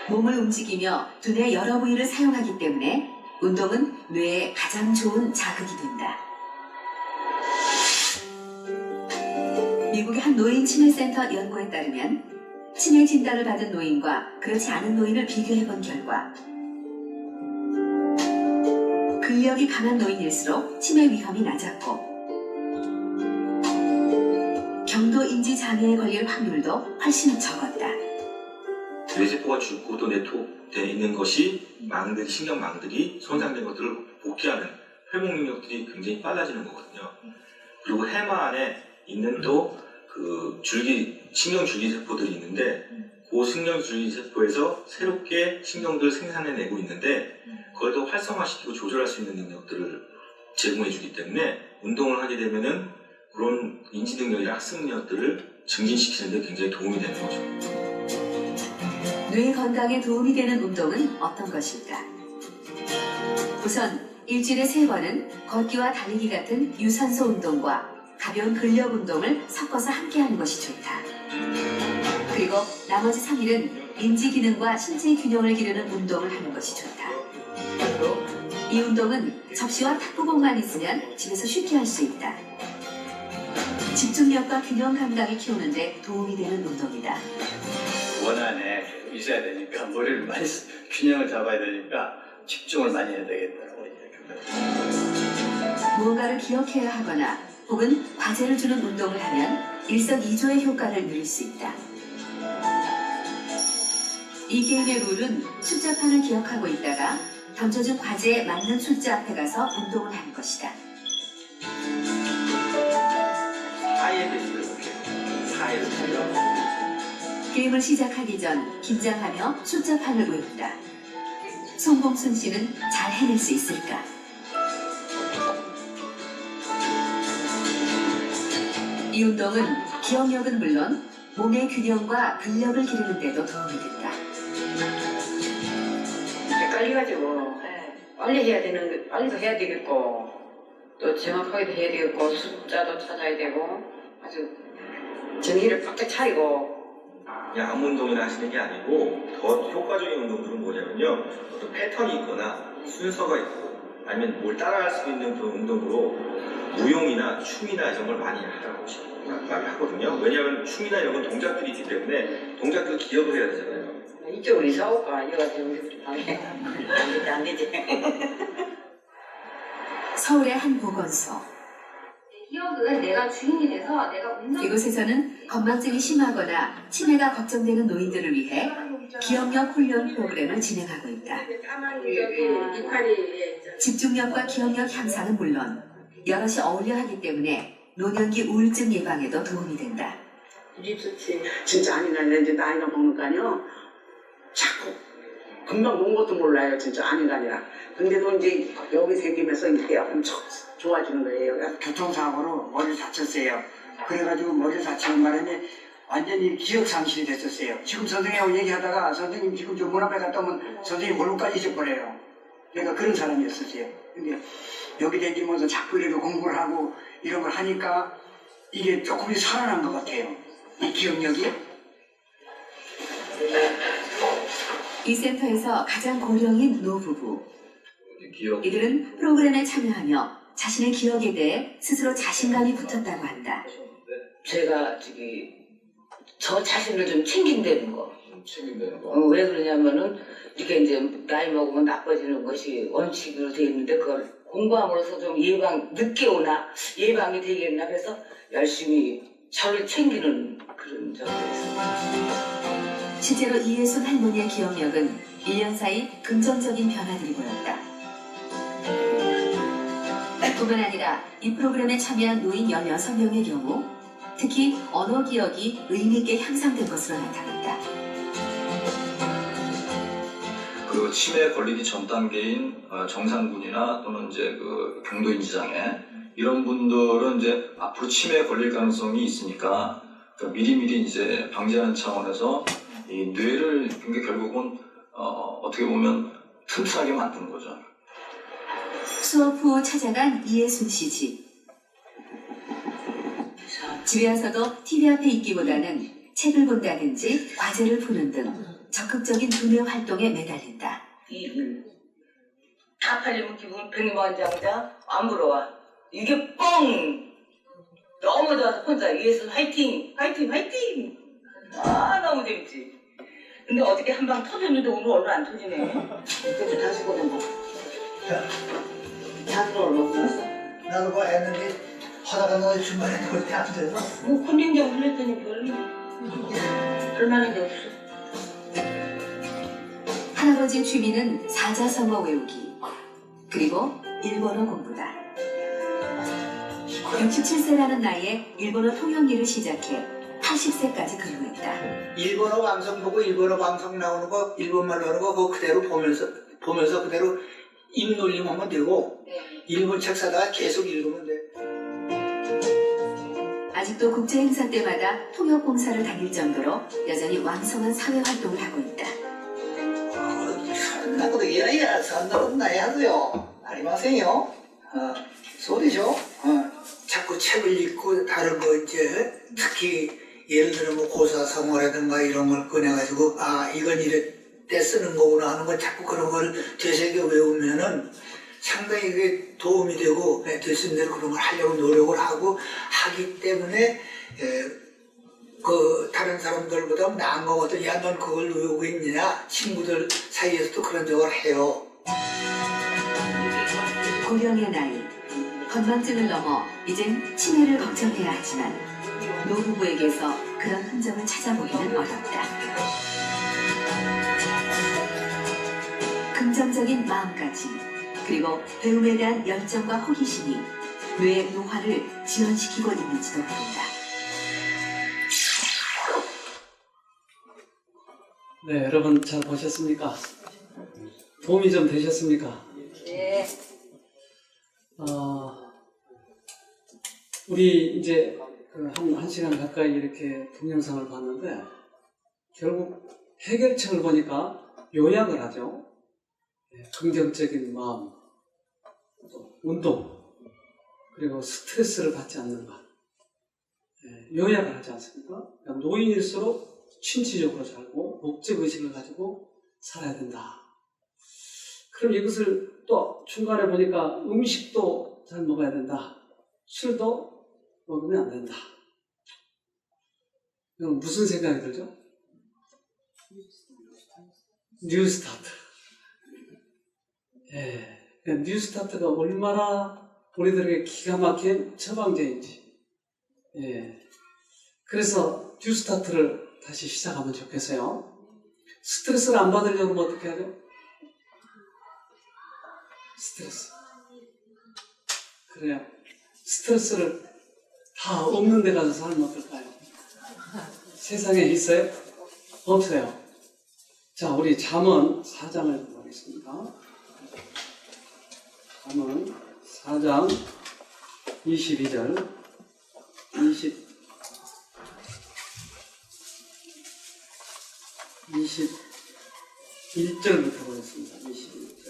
몸을 움직이며 두뇌 여러 부위를 사용하기 때문에 운동은 뇌에 가장 좋은 자극이 된다. 미국의 한 노인 치매센터 연구에 따르면 치매 진단을 받은 노인과 그렇지 않은 노인을 비교해본 결과 근력이 강한 노인일수록 치매 위험이 낮았고 경도인지 장애에 걸릴 확률도 훨씬 적었다. 뇌세포가 죽고 또 내토되어 있는 것이 신경망들이 손상된 것들을 복귀하는 회복 능력들이 굉장히 빨라지는 거거든요. 그리고 해마 안에 있는 또 그 신경 줄기 세포들이 있는데 그 신경 줄기 세포에서 새롭게 신경들 생산해내고 있는데 그걸 더 활성화시키고 조절할 수 있는 능력들을 제공해주기 때문에 운동을 하게 되면은 그런 인지 능력이나 학습 능력들을 증진시키는 데 굉장히 도움이 되는 거죠. 뇌 건강에 도움이 되는 운동은 어떤 것일까? 우선 일주일에 3번은 걷기와 달리기 같은 유산소 운동과 가벼운 근력 운동을 섞어서 함께하는 것이 좋다. 그리고 나머지 3일은 인지 기능과 신체 균형을 기르는 운동을 하는 것이 좋다. 이 운동은 접시와 탁구공만 있으면 집에서 쉽게 할 수 있다. 집중력과 균형 감각을 키우는 데 도움이 되는 운동이다. 원안에 있어야 되니까 머리를 많이 균형을 잡아야 되니까 집중을 많이 해야 되겠다고 무언가를 기억해야 하거나 혹은 과제를 주는 운동을 하면 일석이조의 효과를 누릴 수 있다. 이 게임의 룰은 숫자판을 기억하고 있다가 던져준 과제에 맞는 숫자 앞에 가서 운동을 하는 것이다. 4일을 이렇게 4일을 살려. 게임을 시작하기 전 긴장하며 숫자판을 외운다. 송봉순 씨는 잘 해낼 수 있을까? 이 운동은 기억력은 물론 몸의 균형과 근력을 기르는 데도 도움이 된다. 헷갈려가지고 빨리 해야 되는 빨리도 해야 되겠고 또 정확하게도 해야 되겠고 숫자도 찾아야 되고 아주 정의를 빡빡 차리고 그냥 아무 운동이나 하시는 게 아니고 더 효과적인 운동들은 뭐냐면요, 어떤 패턴이 있거나 순서가 있고 아니면 뭘 따라할 수 있는 그런 운동으로 무용이나 춤이나 이런 걸 많이 하라고 많이 하거든요. 왜냐하면 춤이나 이런 건 동작들이 있기 때문에 동작들을 기억을 해야 되잖아요. 이쪽으로 이사 올까? 이거 지금 우리 방에 안 되지. 서울의 한 보건소. 기억은 내가 주인이 돼서 내가 이곳에서는 건망증이 심하거나 치매가 걱정되는 노인들을 위해 기억력 훈련 프로그램을 진행하고 있다. 집중력과 기억력 향상은 물론 여럿이 어울려 하기 때문에 노년기 우울증 예방에도 도움이 된다. 입수치 진짜 아닌가 이제 나이가 먹으니까요 자꾸 금방 놓은 것도 몰라요. 진짜 아닌가 아니라. 근데도 이제 여기 생기면서 이게 엄청 좋아지는 거예요. 교통사고로 머리를 다쳤어요. 그래가지고 머리를 다치는 바람에 완전히 기억상실이 됐었어요. 지금 선생님하고 얘기하다가 선생님 지금 저 문 앞에 갔다 오면 선생님 얼굴까지 잊어버려요. 그러니까 그런 사람이었었어요. 근데 여기 다니면서 자꾸 이렇게 공부를 하고 이런 걸 하니까 이게 조금씩 살아난 것 같아요. 이 기억력이. 이 센터에서 가장 고령인 노부부. 이들은 프로그램에 참여하며 자신의 기억에 대해 스스로 자신감이 붙었다고 한다. 제가 저 자신을 좀 챙긴다는 거. 왜 그러냐면은 이렇게 이제 나이 먹으면 나빠지는 것이 원칙으로 되어 있는데 그걸 공부함으로써 좀 늦게 오나 예방이 되겠나 그래서 열심히 저를 챙기는 그런 적이 있어요. 실제로 이예순 할머니의 기억력은 1년 사이 긍정적인 변화들이 보였다. 뿐만 아니라 이 프로그램에 참여한 노인 16명의 경우 특히 언어 기억이 의미있게 향상된 것으로 나타났다. 그 치매에 걸리기 전 단계인 정상군이나 또는 이제 그 경도인지 장애 이런 분들은 이제 앞으로 치매에 걸릴 가능성이 있으니까 미리미리 이제 방지하는 차원에서 이 뇌를 결국은 어떻게 보면 튼튼하게 만드는 거죠. 수업 후 찾아간 이예순 씨 집. 집에 와서도 TV 앞에 있기보다는 책을 본다든지 과제를 푸는 등 적극적인 두뇌 활동에 매달린다. 다 팔리면 기분 백만장자 안 부러워. 이게 뻥! 너무 좋아서 혼자 예수 화이팅! 화이팅! 화이팅! 아 너무 재밌지. 근데 어떻게 한 방 터졌는데 오늘 얼른 안 터지네. 그래서 다시 보는 거. 다들 얼마 끝났어? 나도 뭐 했는데 하다가 너 중간에 그럴 때 안 돼서. 뭐 컨닝장 흘렸더니 별만한 게 없어. 할아버지 취미는 사자성어 외우기. 그리고 일본어 공부다. 67세라는 나이에 일본어 통역일을 시작해 80세까지 근무했다. 일본어 방송 보고 일본어 방송 나오는 거 일본말로 하는 거 그거 그대로 보면서 그대로 입 놀림하면 되고 일본 책 사다가 계속 읽으면 돼. 아직도 국제 행사 때마다 통역 봉사를 다닐 정도로 여전히 왕성한 사회 활동을 하고 있다. 나도 이야기야 산다고 나야 하고요. 아리마세요.そうでしょ? 자꾸 책을 읽고 다른 거 이제 특히 예를 들어 뭐 고사성어라든가 이런 걸 꺼내가지고 이건 이래 쓰는 거구나 하는 걸 자꾸 그런 걸 되새겨 외우면은 상당히 그게 도움이 되고 될 수 있는 대로 그런 걸 하려고 노력을 하고 하기 때문에 그 다른 사람들보다 나은 거거든. 야, 넌 그걸 외우고 있느냐? 친구들 사이에서도 그런 적을 해요. 고령의 나이, 건망증을 넘어 이젠 치매를 걱정해야 하지만 노부부에게서 그런 흔적을 찾아보기는 어렵다. 긍정적인 마음가짐, 그리고 배움에 대한 열정과 호기심이 뇌의 노화를 지연시키고 있는지도 모른다. 네, 여러분 잘 보셨습니까? 도움이 좀 되셨습니까? 네. 우리 이제 한 시간 가까이 이렇게 동영상을 봤는데 결국 해결책을 보니까 요약을 하죠. 긍정적인 마음, 또 운동, 그리고 스트레스를 받지 않는 것. 요약을 하지 않습니까? 그러니까 노인일수록 신체적으로 살고 목적의식을 가지고 살아야 된다. 그럼 이것을 또 중간에 보니까 음식도 잘 먹어야 된다. 술도 먹으면 안 된다. 이건 무슨 생각이 들죠? 뉴스타트. 뉴스타트가 얼마나 우리들에게 기가 막힌 처방제인지. 그래서 뉴스타트를 다시 시작하면 좋겠어요. 스트레스를 안 받으려면 어떻게 하죠? 스트레스. 그래요. 스트레스를 다 없는 데 가서 살면 어떨까요? 세상에 있어요? 없어요. 자, 우리 잠언 4장을 보겠습니다. 잠언 4장 22절 21절부터 보겠습니다. 21절.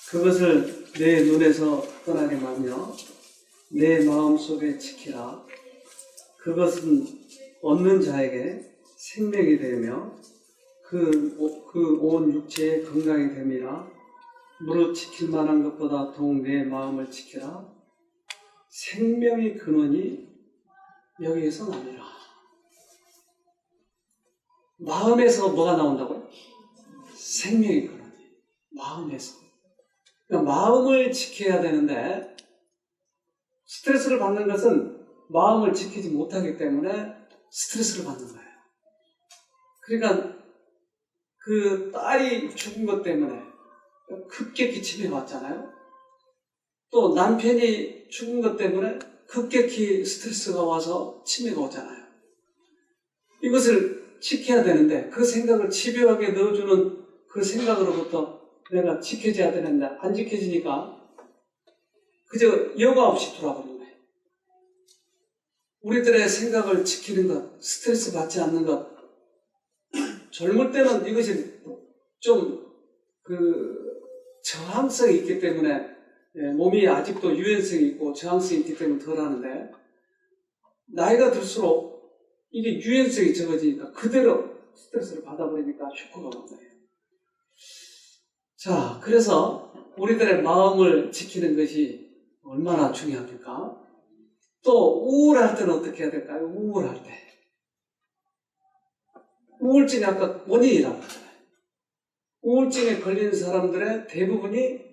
그것을 내 눈에서 떠나게 하며 내 마음속에 지키라. 그것은 얻는 자에게 생명이 되며 그 온 육체의 건강이 됨이라. 무릇 지킬 만한 것보다 더욱 내 마음을 지키라. 생명의 근원이 여기에서 나니라. 마음에서 뭐가 나온다고요? 생명의 근원이 마음에서. 그러니까 마음을 지켜야 되는데 스트레스를 받는 것은 마음을 지키지 못하기 때문에 스트레스를 받는 거예요. 그러니까 그 딸이 죽은 것 때문에 급격히 치매가 왔잖아요. 또 남편이 죽은 것 때문에 급격히 스트레스가 와서 치매가 오잖아요. 이것을 지켜야 되는데 그 생각을 집요하게 넣어주는 그 생각으로부터 내가 지켜져야 되는데 안 지켜지니까 그저 여과 없이 돌아버린 거예요. 우리들의 생각을 지키는 것, 스트레스 받지 않는 것, 젊을 때는 이것이 좀 저항성이 있기 때문에 몸이 아직도 유연성이 있고 저항성이 있기 때문에 덜 하는데 나이가 들수록 이게 유연성이 적어지니까 그대로 스트레스를 받아버리니까 슈퍼가 오는 거예요. 자, 그래서 우리들의 마음을 지키는 것이 얼마나 중요합니까? 또 우울할 때는 어떻게 해야 될까요? 우울할 때. 우울증이 아까 원인이라고 했잖아요. 우울증에 걸리는 사람들의 대부분이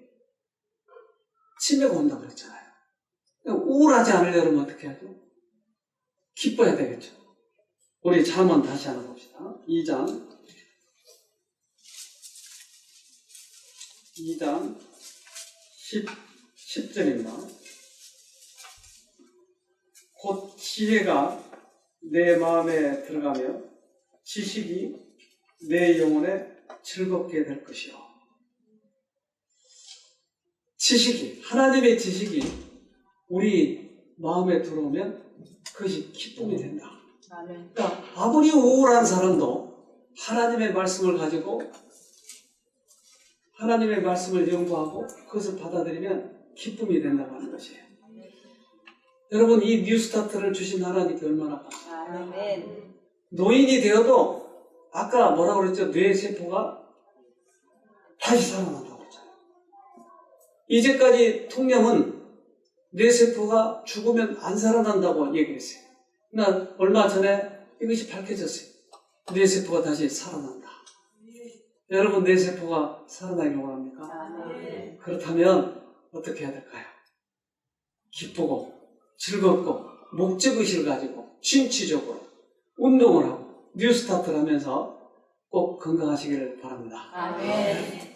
치매가 온다고 그랬잖아요. 우울하지 않으려면 어떻게 하죠? 기뻐야 되겠죠. 우리 잠언 다시 하나 봅시다. 2장 2장 10절입니다. 곧 지혜가 내 마음에 들어가며 지식이 내 영혼에 즐겁게 될 것이요. 지식이, 하나님의 지식이 우리 마음에 들어오면 그것이 기쁨이 된다. 그러니까 아무리 우울한 사람도 하나님의 말씀을 가지고 하나님의 말씀을 연구하고 그것을 받아들이면 기쁨이 된다고 하는 것이에요. 여러분, 이 뉴스타트를 주신 하나님께 얼마나 감사합니다. 노인이 되어도 아까 뭐라고 그랬죠? 뇌세포가 다시 살아난다고 했잖아요. 이제까지 통념은 뇌세포가 죽으면 안 살아난다고 얘기했어요. 그러나 얼마 전에 이것이 밝혀졌어요. 뇌세포가 다시 살아난다. 여러분, 뇌세포가 살아나길 원합니까? 그렇다면 어떻게 해야 될까요? 기쁘고 즐겁고 목적의식을 가지고 진취적으로 운동을 하고 뉴스타트를 하면서 꼭 건강하시기를 바랍니다. 아멘.